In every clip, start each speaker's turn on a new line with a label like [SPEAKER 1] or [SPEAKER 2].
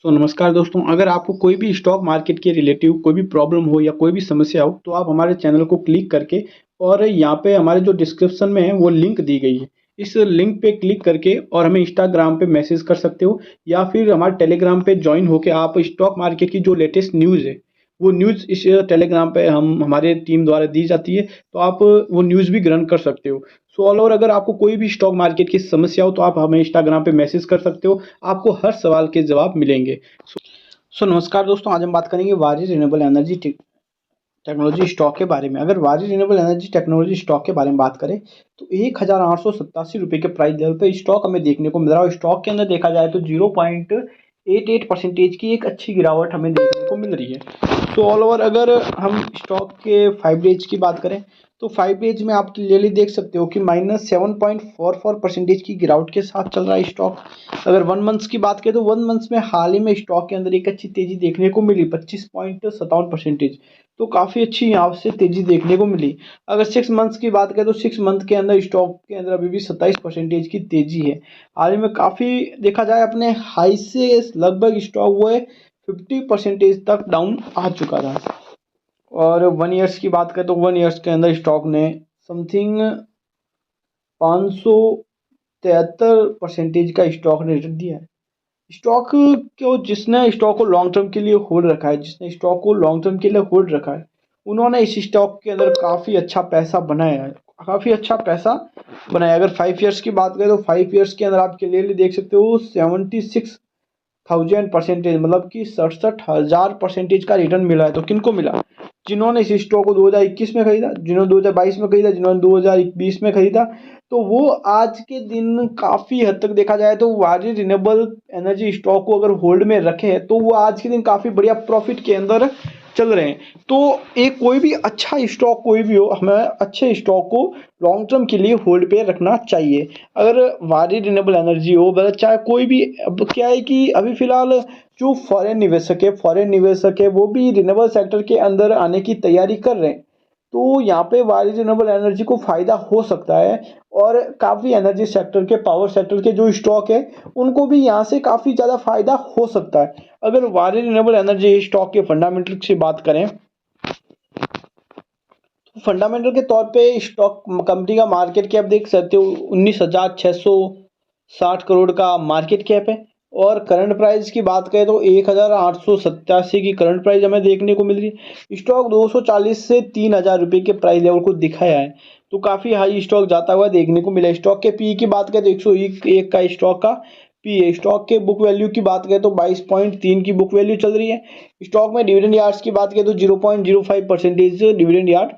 [SPEAKER 1] तो नमस्कार दोस्तों, अगर आपको कोई भी स्टॉक मार्केट के रिलेटिव कोई भी प्रॉब्लम हो या कोई भी समस्या हो, तो आप हमारे चैनल को क्लिक करके और यहाँ पे हमारे जो डिस्क्रिप्शन में है वो लिंक दी गई है। इस लिंक पे क्लिक करके और हमें इंस्टाग्राम पे मैसेज कर सकते हो या फिर हमारे टेलीग्राम पे ज्वाइन होके आप स्टॉक मार्केट की जो लेटेस्ट न्यूज़ है, वो न्यूज़ इस टेलीग्राम पे हम हमारे टीम द्वारा दी जाती है, तो आप वो न्यूज़ भी ग्रहण कर सकते हो। सो ऑल ओवर अगर आपको कोई भी स्टॉक मार्केट की समस्या हो, तो आप हमें इंस्टाग्राम पे मैसेज कर सकते हो, आपको हर सवाल के जवाब मिलेंगे। नमस्कार दोस्तों, आज हम बात करेंगे वारी रिन्यूएबल एनर्जी टेक्नोलॉजी स्टॉक के बारे में। अगर वारी रिन्यूएबल एनर्जी टेक्नोलॉजी स्टॉक के बारे में बात करें, तो 1887 रुपये के प्राइस लेवल पे स्टॉक हमें देखने को मिल रहा है। स्टॉक के अंदर देखा जाए तो 0.88% की एक अच्छी गिरावट हमें देखने को मिल रही है। तो ऑल ओवर अगर हम स्टॉक के 5 डेज की बात करें, तो 5 डेज में आप क्लियरली देख सकते हो कि -7.44% की गिरावट के साथ चल रहा है स्टॉक। अगर 1 मंथ्स की बात करें, तो 1 मंथ्स में हाल ही में स्टॉक के अंदर एक अच्छी तेजी देखने को मिली 25.57%। तो काफ़ी अच्छी यहाँ से तेजी देखने को मिली। अगर 6 मंथ्स की बात करें, तो 6 मंथ के अंदर स्टॉक के अंदर अभी भी 27% की तेजी है। हाल ही में काफ़ी देखा जाए अपने हाई से लगभग स्टॉक वो है 50% तक डाउन आ चुका था। और 1 ईयर्स की बात करें, तो 1 ईयर्स के अंदर स्टॉक ने समथिंग 573% का स्टॉक ने रिटर्न दिया है। स्टॉक को जिसने स्टॉक को लॉन्ग टर्म के लिए होल्ड रखा है, जिसने स्टॉक को लॉन्ग टर्म के लिए होल्ड रखा है, उन्होंने इस स्टॉक के अंदर काफ़ी अच्छा पैसा बनाया है, काफ़ी अच्छा पैसा बनाया। अगर 5 ईयर्स की बात करें, तो 5 ईयर्स के अंदर आप क्लियरली देख सकते हो 76,000% मतलब कि 67,000% का रिटर्न मिला है। तो किनको मिला? जिन्होंने इस स्टॉक को 2021 में खरीदा, जिन्होंने 2022 में खरीदा, जिन्होंने 2020 में खरीदा, तो वो आज के दिन काफ़ी हद तक देखा जाए तो वारी रिन्यूएबल एनर्जी स्टॉक को अगर होल्ड में रखे, तो वो आज के दिन काफ़ी बढ़िया प्रॉफिट के अंदर चल रहे हैं। तो एक कोई भी अच्छा स्टॉक कोई भी हो, हमें अच्छे स्टॉक को लॉन्ग टर्म के लिए होल्ड पे रखना चाहिए। अगर वारी रिन्यूएबल एनर्जी हो, मतलब चाहे कोई भी, अब क्या है कि अभी फिलहाल जो फॉरेन निवेशक है वो भी रिन्यूएबल सेक्टर के अंदर आने की तैयारी कर रहे हैं। तो यहाँ पे वारी रिन्यूएबल एनर्जी को फ़ायदा हो सकता है और काफ़ी एनर्जी सेक्टर के, पावर सेक्टर के जो स्टॉक है, उनको भी यहाँ से काफ़ी ज़्यादा फायदा हो सकता है। अगर वारी रिन्यूएबल एनर्जी स्टॉक के फंडामेंटल की बात करें, तो फंडामेंटल के तौर पे स्टॉक कंपनी का मार्केट कैप देख सकते हो 19,660 करोड़ का मार्केट कैप है। और करंट प्राइस की बात करें, तो 1,887 की करंट प्राइस हमें देखने को मिल रही है। स्टॉक 240 से 3,000 रुपये के प्राइस लेवल को दिखाया है, तो काफ़ी हाई स्टॉक जाता हुआ देखने को मिला। स्टॉक के पी की बात करें, तो 101 का स्टॉक का पी है। स्टॉक के बुक वैल्यू की बात करें, तो 22.3 की बुक वैल्यू चल रही है। स्टॉक में डिविडेंड यार्ड्स की बात करें, तो 0.05% डिविडेंड यार्ड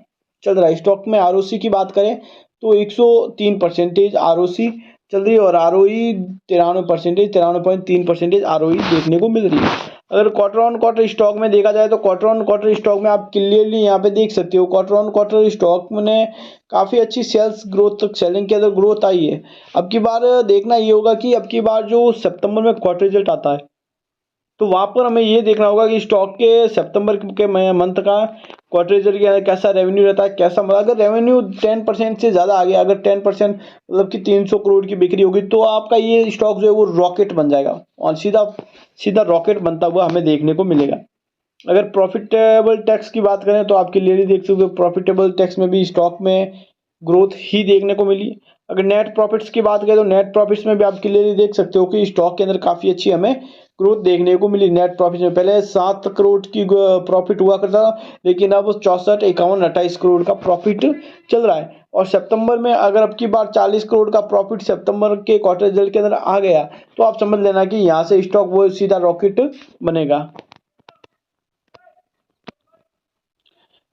[SPEAKER 1] चल रहा है। स्टॉक में आरओसी की बात करें, तो 103% आरओसी चल रही है और आरओई 93.3% आरओई देखने को मिल रही है। अगर क्वार्टर ऑन क्वार्टर स्टॉक में देखा जाए, तो क्वार्टर ऑन क्वार्टर स्टॉक में आप क्लियरली यहाँ पे देख सकते हो, क्वार्टर ऑन क्वार्टर स्टॉक में काफ़ी अच्छी सेलिंग के अंदर ग्रोथ आई है। अब की बार देखना ये होगा कि अब की बार जो सितंबर में क्वार्टर रिजल्ट आता है, तो वहाँ पर हमें ये देखना होगा कि स्टॉक के सितंबर के मंथ का क्वार्टर रिजल्ट के अंदर कैसा रेवेन्यू रहता है, कैसा, मतलब अगर रेवेन्यू 10% से ज़्यादा आ गया, अगर 10% मतलब कि 300 करोड़ की बिक्री होगी, तो आपका ये स्टॉक जो है वो रॉकेट बन जाएगा और सीधा सीधा रॉकेट बनता हुआ हमें देखने को मिलेगा। अगर प्रॉफिटेबल टैक्स की बात करें, तो आप क्लियरली देख सकते हो प्रॉफिटेबल टैक्स में भी स्टॉक में ग्रोथ ही देखने को मिली। अगर नेट प्रॉफिट्स की बात करें, तो नेट प्रॉफिट्स में भी आप क्लियरली देख सकते हो कि स्टॉक के अंदर काफ़ी अच्छी हमें ग्रोथ देखने को मिली। नेट प्रॉफिट में पहले 7 करोड़ की प्रॉफिट हुआ करता था, लेकिन अब 64, 51, 28 करोड़ का प्रॉफिट चल रहा है। और सितंबर में अगर अब की बार 40 करोड़ का प्रॉफिट सितंबर के क्वार्टर रिजल्ट के अंदर आ गया, तो आप समझ लेना कि यहाँ से स्टॉक वो सीधा रॉकेट बनेगा।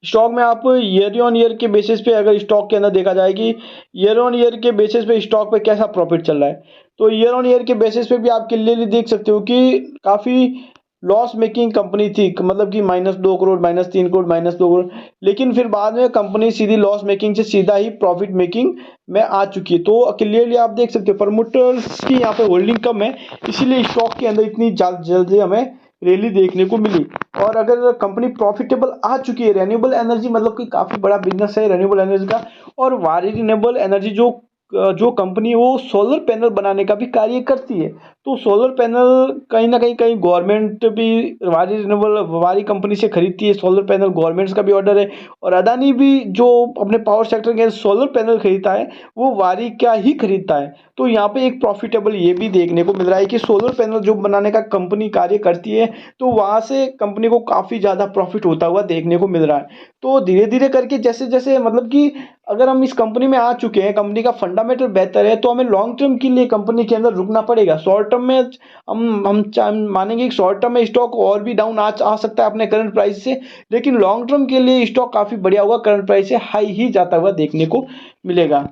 [SPEAKER 1] स्टॉक में आप ईयर ऑन ईयर के बेसिस पे अगर स्टॉक के अंदर देखा जाए कि ईयर ऑन ईयर के बेसिस पे स्टॉक पे कैसा प्रॉफिट चल रहा है, तो ईयर ऑन ईयर के बेसिस पे भी आप क्लियरली देख सकते हो कि काफ़ी लॉस मेकिंग कंपनी थी, मतलब कि -2 करोड़, -3 करोड़, -2 करोड़, लेकिन फिर बाद में कंपनी सीधी लॉस मेकिंग से सीधा ही प्रॉफिट मेकिंग में आ चुकी है। तो क्लियरली आप देख सकते हो प्रमोटर्स की यहाँ पे होल्डिंग कम है, इसीलिए स्टॉक के अंदर इतनी जल्दी हमें रैली देखने को मिली। और अगर कंपनी प्रॉफिटेबल आ चुकी है, रिन्यूएबल एनर्जी मतलब कि काफ़ी बड़ा बिजनेस है रिन्यूएबल एनर्जी का, और वारी रिन्यूएबल एनर्जी जो जो कंपनी है वो सोलर पैनल बनाने का भी कार्य करती है। तो सोलर पैनल कहीं ना कहीं गवर्नमेंट भी वारी रिन्यूएबल वारी कंपनी से खरीदती है सोलर पैनल, गवर्नमेंट्स का भी ऑर्डर है। और अदानी भी जो अपने पावर सेक्टर के सोलर पैनल खरीदता है वो वारी क्या ही खरीदता है। तो यहाँ पे एक प्रॉफिटेबल ये भी देखने को मिल रहा है कि सोलर पैनल जो बनाने का कंपनी कार्य करती है तो वहाँ से कंपनी को काफ़ी ज़्यादा प्रॉफिट होता हुआ देखने को मिल रहा है। तो धीरे धीरे करके जैसे जैसे मतलब कि अगर हम इस कंपनी में आ चुके हैं, कंपनी का फंडामेंटल बेहतर है, तो हमें लॉन्ग टर्म के लिए कंपनी के अंदर रुकना पड़ेगा। शॉर्ट टर्म में हम मानेंगे कि शॉर्ट टर्म में स्टॉक और भी डाउन आ सकता है अपने करंट प्राइस से, लेकिन लॉन्ग टर्म के लिए स्टॉक काफ़ी बढ़िया होगा, करंट प्राइस से हाई ही जाता हुआ देखने को मिलेगा।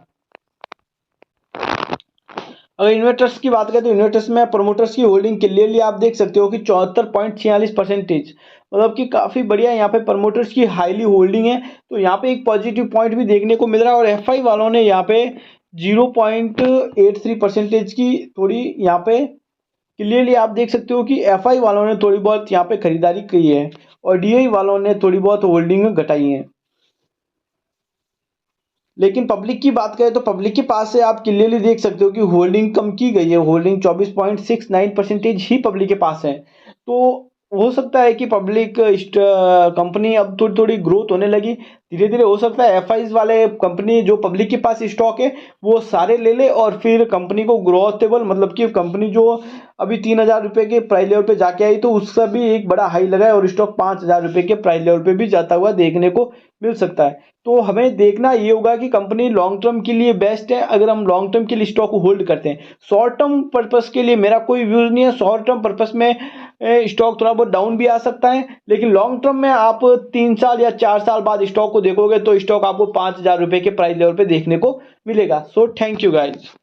[SPEAKER 1] अगर इन्वेस्टर्स की बात करें तो इन्वेस्टर्स में प्रमोटर्स की होल्डिंग क्लियरली आप देख सकते हो कि 74.46%, मतलब कि काफ़ी बढ़िया यहाँ पे प्रमोटर्स की हाईली होल्डिंग है। तो यहाँ पे एक पॉजिटिव पॉइंट भी देखने को मिल रहा है। और एफआई वालों ने यहाँ पे 0.83% की थोड़ी यहाँ पे क्लियरली आप देख सकते हो कि एफआई वालों ने थोड़ी बहुत यहाँ पे खरीदारी की है और डीआई वालों ने थोड़ी बहुत होल्डिंग घटाई है। लेकिन पब्लिक की बात करें तो पब्लिक के पास से आप क्लियरली देख सकते हो कि होल्डिंग कम की गई है। होल्डिंग 24.69% ही पब्लिक के पास है। तो हो सकता है कि पब्लिक कंपनी अब थोड़ी थोड़ी ग्रोथ होने लगी, धीरे धीरे हो सकता है एफआईज वाले कंपनी जो पब्लिक के पास स्टॉक है वो सारे ले ले और फिर कंपनी को ग्रोथेबल, मतलब कि कंपनी जो अभी 3,000 रुपये के प्राइस लेवल पे जाके आई तो उसका भी एक बड़ा हाई लगा है और स्टॉक 5,000 रुपये के प्राइस लेवल पे भी जाता हुआ देखने को मिल सकता है। तो हमें देखना ये होगा कि कंपनी लॉन्ग टर्म के लिए बेस्ट है अगर हम लॉन्ग टर्म के लिए स्टॉक को होल्ड करते हैं। शॉर्ट टर्म पर्पस के लिए मेरा कोई व्यूज नहीं है। शॉर्ट टर्म पर्पस में स्टॉक थोड़ा बहुत डाउन भी आ सकता है, लेकिन लॉन्ग टर्म में आप 3 साल या 4 साल बाद स्टॉक को देखोगे तो स्टॉक आपको 5,000 रुपये के प्राइस लेवल पे देखने को मिलेगा। So thank you guys.